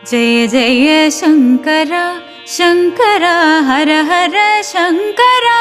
जय जय शंकरा शंकरा हर हर शंकरा।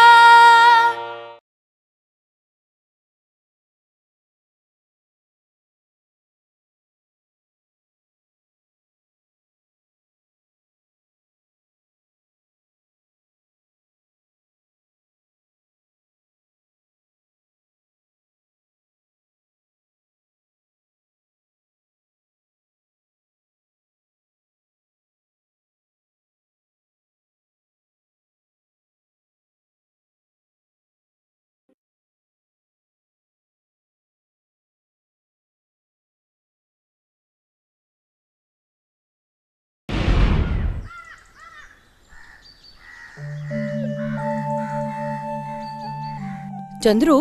சந்துரு,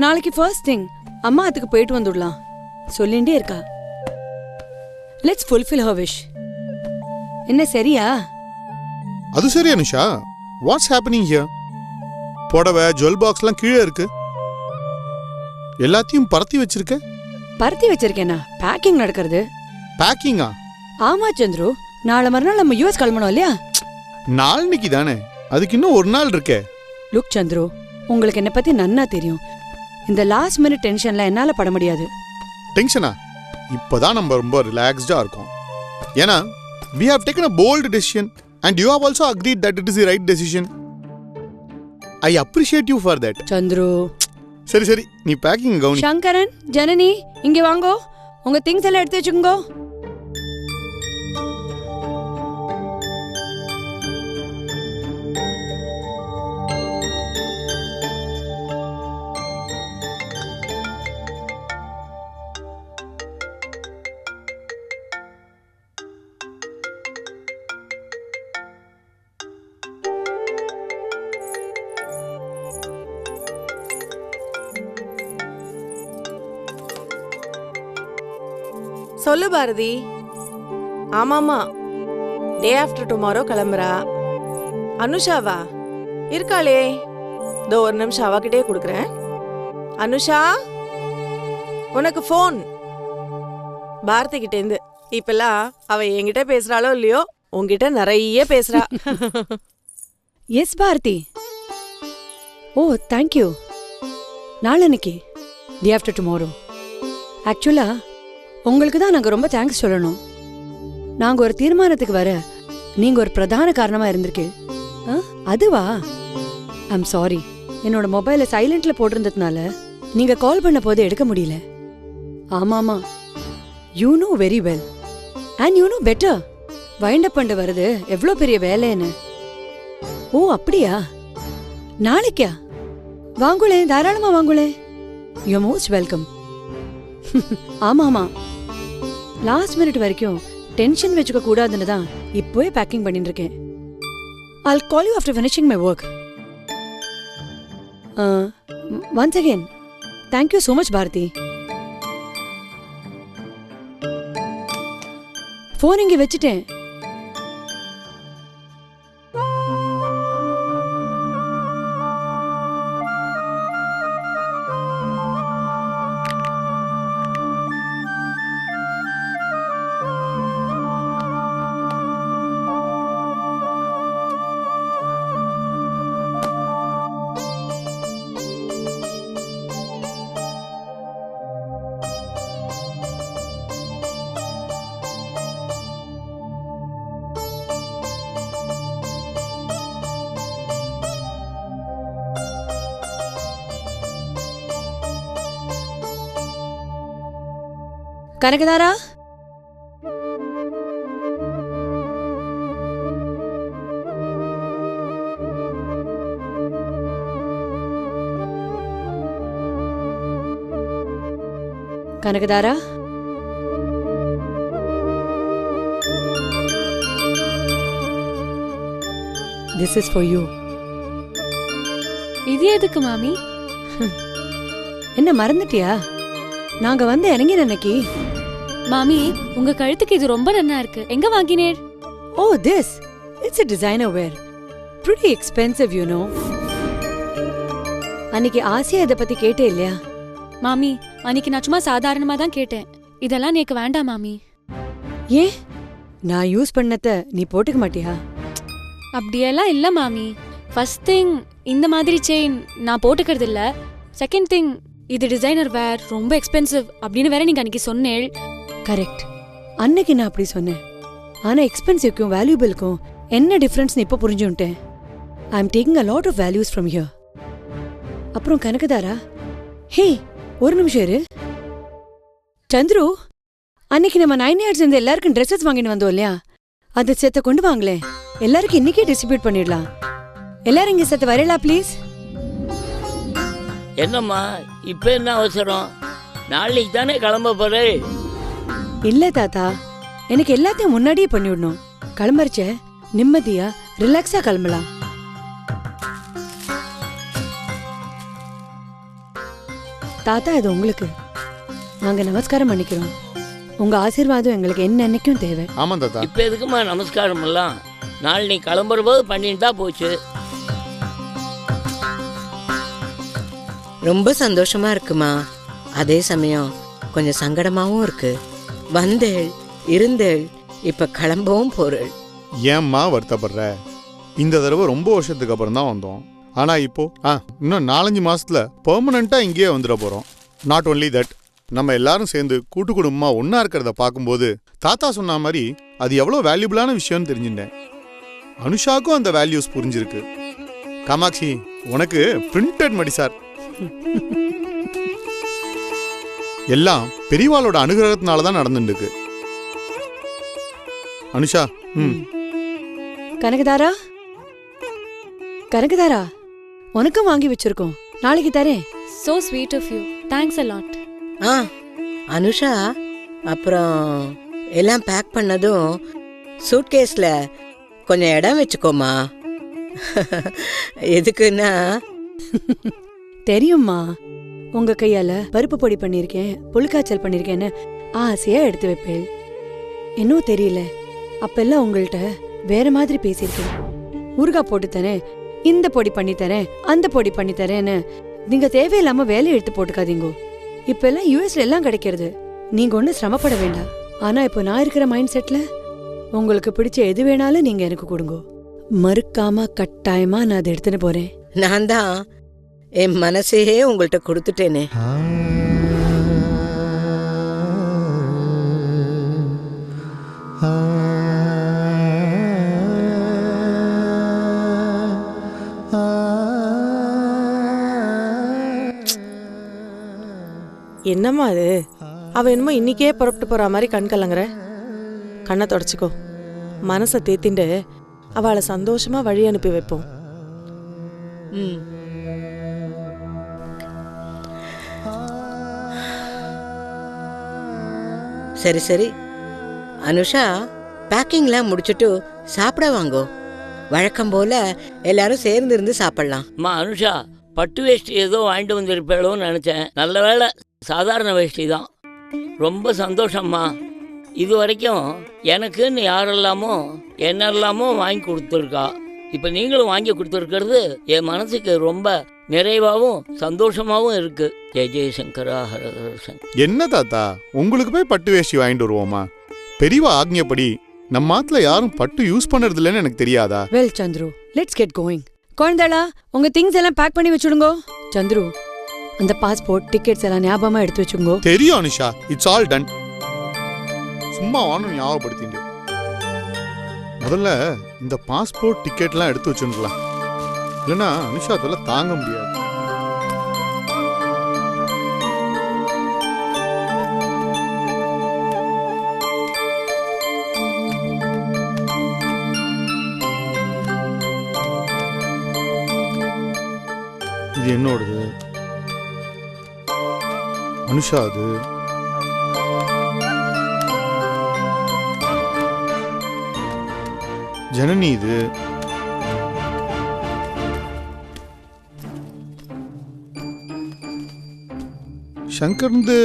நாளைக்கு ஃபர்ஸ்ட் திங் அம்மா அதுக்கு போயிட்டு வந்துடலாம் சொல்லிண்டே இருக்கா. Let's fulfil her wish. என்ன சரியா? அது சரி அனுஷா. What's happening here? புடவை ஜுவல் பாக்ஸ்லாம் கீழே இருக்கு. எல்லாத்தையும் பரத்தி வச்சிருக்க. பரத்தி வச்சிருக்கேனா? பேக்கிங் நடக்கிறது. பேக்கிங்கா? ஆமா சந்துரு, நாளை மறுநாள் நம்ம யூஎஸ் கிளம்பணும் இல்லையா? நாளைக்கு தானே, அதுக்கு இன்னும் ஒரு நாள் இருக்கே. லுக் சந்துரு, உங்களுக்கு என்ன பத்தி நன்னா தெரியும். இந்த லாஸ்ட் மினிட் டென்ஷன்ல என்னால பட முடியாது. டென்ஷனா? இப்பதான் நம்ம ரொம்ப ரிலாக்ஸ்டா இருக்கோம். ஏன்னா we have taken a bold decision and you have also agreed that it is the right decision. I appreciate you for that. Chandru. சரி சரி, நீ பேக்கிங் கவுனி. சங்கரன், ஜனனி, இங்க வாங்கோ. உங்க திங்ஸ் எல்லாம் எடுத்து வச்சுக்கோங்க. சொல்லு பாரதி. ஆமாமா, டே ஆஃப்டர் டுமாரோ கிளம்புறா. அனுஷாவா? இருக்காளே, இதோ ஒரு நிமிஷம் அவகிட்டே கொடுக்குறேன். அனுஷா, உனக்கு ஃபோன் பாரதி கிட்டேந்து. இப்பெல்லாம் அவ என்கிட்ட பேசுறாளோ இல்லையோ, உன்கிட்ட நிறைய பேசுறா. எஸ் பாரதி. Oh thank you. நாளன்னைக்கு டே ஆஃப்டர் டுமாரோ. ஆக்சுவலா உங்களுக்கு தான் நாங்கள் ரொம்ப தேங்க்ஸ் சொல்லணும். நாங்கள் ஒரு தீர்மானத்துக்கு வர நீங்கள் ஒரு பிரதான காரணமாக இருந்திருக்கு. அதுவா? ஐம் சாரி, என்னோட மொபைலை சைலண்ட்ல போட்டிருந்ததுனால நீங்கள் கால் பண்ண போது எடுக்க முடியல. ஆமாமா, you know very well and you know better wind up பண்ண வருது எவ்வளோ பெரிய வேலைன்னு. ஓ அப்படியா? நாளைக்கா? வாங்குளே, தாராளமா வாங்குளே. You most welcome. ஆமாமா, லாஸ்ட் மினிட் வரைக்கும் டென்ஷன் வச்சுக்க கூடாதுன்னு தான் இப்போவே பேக்கிங் பண்ணிட்டு இருக்கேன். I'll call you after finishing my work. Once again, thank you so much, Bharati. Phone இங்கே வச்சுட்டேன். Kanakadhara, Kanakadhara, this is for you. இது எதுக்கு மாமி? என்ன மறந்துட்டியா? நாங்க வந்து இறங்கி அன்னைக்கு. மாமி, உங்க கழுத்துக்கு இது ரொம்ப நல்லா இருக்கு. எங்க வாங்கினேர்? Oh, this. It's a designer wear. Pretty expensive, you know. அன்னைக்கு ஆசியா இத பத்தி கேட்டே இல்லையா? மாமி, அன்னைக்கு நான் சும்மா சாதாரணமா தான் கேட்டேன். இதெல்லாம் எனக்கு வேண்டாம் மாமி. ஏன்? நான் யூஸ் பண்ணத நீ போட்டுக்க மாட்டியா? அப்படியெல்லாம் இல்ல மாமி. ஃபர்ஸ்ட் திங், இந்த மாதிரி செயின் நான் போட்டுக்கிறது இல்ல. செகண்ட் திங், இது டிசைனர் வேர், ரொம்ப எக்ஸ்பென்சிவ் அப்படின்னு வேற நீங்க அன்னைக்கு சொன்னேள். கரெக்ட், அன்னைக்கு நான் அப்படி சொன்னேன். ஆனா எக்ஸ்பென்சிவ்க்கும் வேல்யூபிள்க்கும் என்ன டிஃபரன்ஸ்னு இப்போ புரிஞ்சுட்டேன். I am taking a lot of values from here. அப்புறம் கனகதாரா, ஹே ஒரு நிமிஷம் இரு. சந்துரு, அன்னைக்கு நம்ம 9 yards இருந்து எல்லாருக்கும் ட்ரெஸ்ஸஸ் வாங்கிட்டு வந்தோம் இல்லையா? அது செத்த கொண்டு வாங்களே, எல்லாருக்கும் இன்னைக்கே டிஸ்ட்ரிபியூட் பண்ணிடலாம். எல்லாரும் இங்க செத்த வரலா ப்ளீஸ். என்னம்மா இப்போ என்ன அவசரம்? நாளைக்கு தானே கிளம்ப போறேன். இல்ல தாத்தா, எனக்கு எல்லாத்தையும் முன்னாடியே பண்ணிவிடணும். கிளம்புறச்ச நிம்மதியா ரிலாக்ஸா கிளம்பலாம். தாத்தா, இது உங்களுக்கு. நாங்க நமஸ்காரம் பண்ணிக்கிறோம். உங்க ஆசீர்வாதம் எங்களுக்கு என்னன்னைக்கும் தேவை. ஆமா தாத்தா. இப்போ எதுக்குமா நமஸ்காரம் எல்லாம்? நாளை நீ கிளம்புற போது பண்ணிட்டு தான் போச்சு. ரொம்ப சந்தோஷமா இருக்குமா, அதே சமயம் கொஞ்சம் சங்கடமாவும் இருக்கு. வந்தேள் இருந்தேள், இப்ப கிளம்பவும் போறேள். ஏம்மா வருத்தப்படுற? இந்த தடவை ரொம்ப வருஷத்துக்கு அப்புறம் தான் வந்தோம். ஆனா இப்போ இன்னும் 4-5 மாசத்துல பெர்மனண்டா இங்கேயே வந்துட போறோம். நாட் ஒன்லி தட், நம்ம எல்லாரும் சேர்ந்து கூட்டு குடும்பமா ஒன்னா இருக்கிறத பார்க்கும்போது தாத்தா சொன்ன மாதிரி அது எவ்வளவு வேல்யூபிளான விஷயம்னு தெரிஞ்சுட்டேன். அனுஷாக்கும் அந்த வேல்யூஸ் புரிஞ்சிருக்கு. காமாட்சி, உனக்கு பிரிண்டட் மடி சார். எல்லாம் பெரியவாளோட அனுகிரகத்தினால தான் நடந்துருக்கு. அனுஷா, கனகதாரா, கனகதாரா, உனக்கும் வாங்கி வச்சிருக்கோம், நாளைக்கு தரேன். So sweet of you. Thanks a lot. Anusha, அப்புறம் எல்லாம் பேக் பண்ணதும் சூட்கேஸ்ல கொஞ்சம் இடம் வச்சுக்கோமா. எதுக்குன்னா தெரியும்மா, உங்க கையால பருப்பு பொடி பண்ணிருக்கேன், புழுக்காய்ச்சல் பண்ணிருக்கேன்னு ஆசையா எடுத்து வைப்பேன். இன்னும் தெரியல, அப்பெல்லாம் உங்கள்கிட்ட வேற மாதிரி பேசியிருக்கேன். ஊறுகாய் போட்டு தரேன், இந்த பொடி பண்ணி தரேன், அந்த பொடி பண்ணி தரேன்னு நீங்க தேவையில்லாம வேலையை எடுத்து போட்டுக்காதீங்க. இப்ப எல்லாம் யூஎஸ்ல எல்லாம் கிடைக்கிறது, நீங்க ஒன்னும் சிரமப்பட வேண்டாம். ஆனா இப்போ நான் இருக்கிற மைண்ட் செட்ல உங்களுக்கு பிடிச்ச எது வேணாலும் நீங்க எனக்கு கொடுங்க. மறுக்காம கட்டாயமா நான் அதை எடுத்துட்டு போறேன். நான் தான் என் மனசையே உங்கள்கிட்ட கொடுத்துட்டேனே. என்னம்மா அது? அவ என்னமோ இன்னைக்கே புறப்பட்டு போற மாதிரி கண் கலங்குற. கண்ணை தொடச்சிக்கோ. மனசை தேத்திண்டு அவளை சந்தோஷமா வழி அனுப்பி வைப்போம். சரி சரி அனுஷா, பேக்கிங்லாம் முடிச்சுட்டு சாப்பிட வாங்கோ. வழக்கம் போல எல்லாரும் சேர்ந்து இருந்து சாப்பிடலாம். அம்மா அனுஷா, பட்டு வேஷ்டி ஏதோ வாங்கிட்டு வந்திருப்பேளோன்னு நினச்சேன். நல்ல வேளை சாதாரண வேஷ்டி தான். ரொம்ப சந்தோஷம்மா. இது வரைக்கும் எனக்குன்னு யாரெல்லாமோ என்னெல்லாமோ வாங்கி கொடுத்துருக்கா. இப்போ நீங்களும் வாங்கி கொடுத்துருக்கிறது என் மனசுக்கு ரொம்ப நிறைவாகவும் சந்தோஷமாகவும் இருக்கு. ஜெய ஜெயசங்கரா ஹர ஹர சங்கர். என்ன தாத்தா, உங்களுக்கு போய் பட்டு வேஷ்டி வாங்கிட்டு வருவோமா? பெரியவா ஆக்ஞப்படி நம்ம ஆத்துல யாரும் பட்டு யூஸ் பண்றது இல்லைன்னு எனக்கு தெரியாதா? Well Chandru, let's get going. குழந்தைகளா, உங்க திங்ஸ் எல்லாம் பேக் பண்ணி வச்சுடுங்க. சந்துரு, அந்த பாஸ்போர்ட் டிக்கெட்ஸ் எல்லாம் ஞாபகமா எடுத்து வச்சுங்க. தெரியும் அனுஷா, இட்ஸ் ஆல் டன். சும்மா வாணும் ஞாபகப்படுத்திட்டு முதல்ல இந்த பாஸ்போர்ட் டிக்கெட்லாம் எடுத்து வச்சுருக்கலாம். இல்லைன்னா அனுஷா அதெல்லாம் தாங்க முடியாது. இது என்னோடது, அனுஷா அது. ஜனனி இது. சங்கர்ந்து.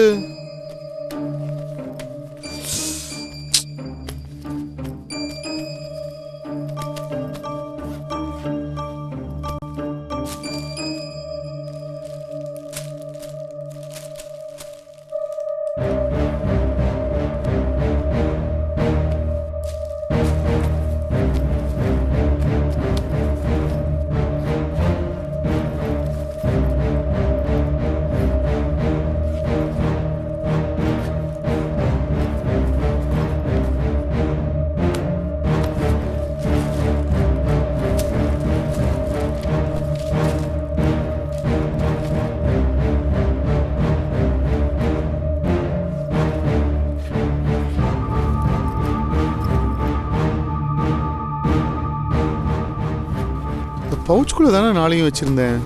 பவுச்சுக்குள்ள தானே நாளையும் வச்சிருந்தேன்.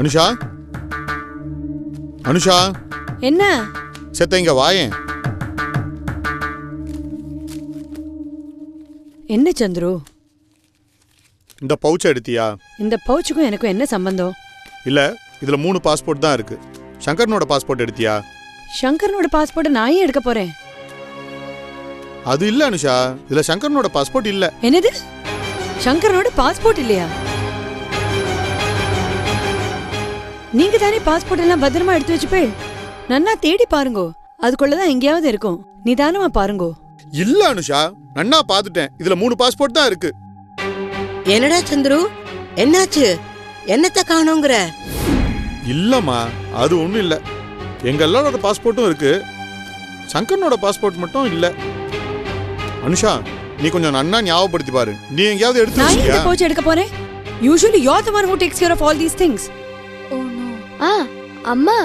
அனுஷா, அனுஷா, என்ன செத்த இங்க வாயேன். என்ன சந்துரு, இந்த பவுச் எடுத்தியா? இந்த பவுச்சுக்கும் எனக்கும் என்ன சம்பந்தம்? இல்ல, இதுல 3 பாஸ்போர்ட் தான் இருக்கு. சங்கரனோட பாஸ்போர்ட் எடுத்தியா? சங்கரனோட பாஸ்போர்ட் நான் ஏன் எடுக்க போறேன்? அது இல்ல அனுஷா, இதுல சங்கரனோட பாஸ்போர்ட் இல்ல. என்னது, சங்கரனோட பாஸ்போர்ட் இல்லையா? நீங்க தானே பாஸ்போர்ட் எல்லாம் பத்திரமா எடுத்து வச்சுப்பே. நன்னா தேடி பாருங்கோ, அதுக்குள்ளதான் எங்கேயாவது இருக்கும். நிதானமா பாருங்கோ. இல்ல அனுஷா, நன்னா பாத்துட்டேன். இதுல 3 பாஸ்போர்ட் தான் இருக்கு. என்னடா சந்துரு, என்னாச்சு? என்னத்த காணோங்கிற? இல்லம்மா, அது ஒண்ணும் இல்ல. எங்க எல்லாரோட பாஸ்போர்ட்டும் இருக்கு, சங்கரனோட பாஸ்போர்ட் மட்டும் இல்ல. அனுஷா, நீ கொஞ்சம் நன்னா ஞாபகப்படுத்தி பாரு. நீ எங்கேயாவது எடுத்து நான் இந்த வச்சியா? பவுச் எடுக்க போறேன். Usually you're the one who takes care of all these things. அம்மா,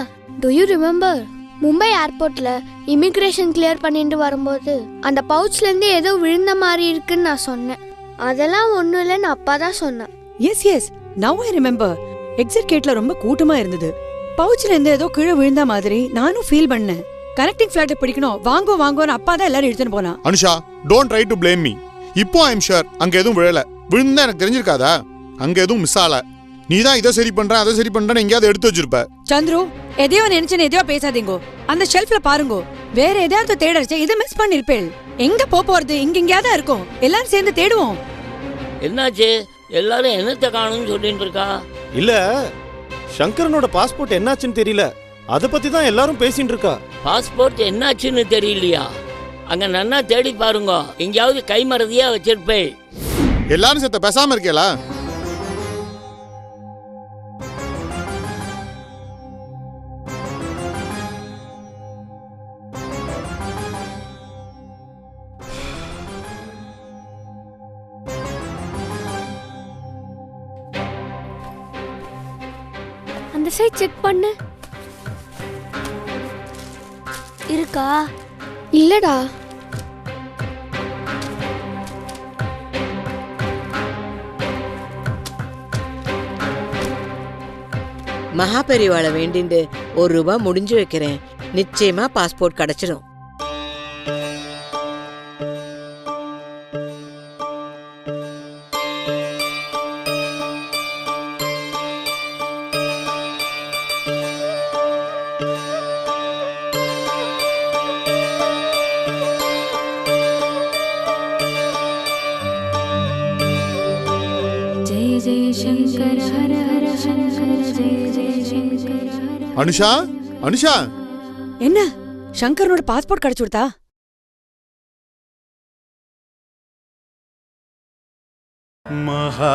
டு யூ ரிமெம்பர் மும்பை ஏர்போர்ட்ல இமிகிரேஷன் கிளியர் பண்ணிட்டு வரும்போது அந்த பவுச்ல இருந்து ஏதோ விழுந்த மாதிரி இருக்குன்னு நான் சொன்னேன். அதெல்லாம் ஒண்ணும் இல்லைன்னு அப்பா தான் சொன்னேன். Yes yes, now I remember. Exit கேட்ல ரொம்ப கூட்டமா இருந்தது. பவுச்ல இருந்து ஏதோ கீழே விழுந்த மாதிரி நானும் ஃபீல் பண்ணேன். கனெக்டிங் ஃபிளைட் பிடிக்கணும், வாங்கோ வாங்கோன்னு அப்பா தான் எல்லாரும் எடுத்துன்னு போனா. Anusha, don't try to blame me. இப்போ ஐ எம் ஷூர் அங்க எதுவும் விழல. விழுந்தா எனக்கு தெரிஞ்சிருக்காதா? அங்க எதுவும் மிஸ் ஆகல. நீ தான் இதை சரி பண்ற அதை சரி பண்றேன்னு எங்கேயாவது எடுத்து வச்சிருப்ப. சந்துரு, எதையோ நினைச்சுன்னு எதையோ பேசாதீங்கோ. அந்த ஷெல்ஃப்ல பாருங்கோ, வேற எதையாவது தேடறச்சே இதை மிஸ் பண்ணிருப்பேன். எங்க போறது? இங்க எங்கேயாவது இருக்கும். எல்லாரும் சேர்ந்து தேடுவோம். என்னாச்சு? எல்லாரும் என்னத்தை காணும்னு சொல்லிட்டு இருக்கா? இல்ல, சங்கரனோட பாஸ்போர்ட் என்னாச்சுன்னு தெரியல, அத பத்தி தான் எல்லாரும் பேசிட்டு இருக்கா. பாஸ்போர்ட் என்னாச்சுன்னு தெரியலையா? அங்க நன்னா தேடி பாருங்க, எங்கேயாவது கைமறதியா வச்சிருப்பேன். எல்லாரும் செத்த பேசாம இருக்கேளா? அந்த சைட் செக் பண்ணு. இருக்கா? இல்லடா. மகா பெரியவாளை வேண்டிண்டு ₹1 முடிஞ்சு வைக்கிறேன். நிச்சயமா பாஸ்போர்ட் கிடைச்சிடும். जय जय शंकर हर हर शंकर जय जय शंकर हर. அனுஷா, அனுஷா, என்ன, சங்கரனோட பாஸ்போர்ட் கிடைச்சு கொடுத்தா? மகா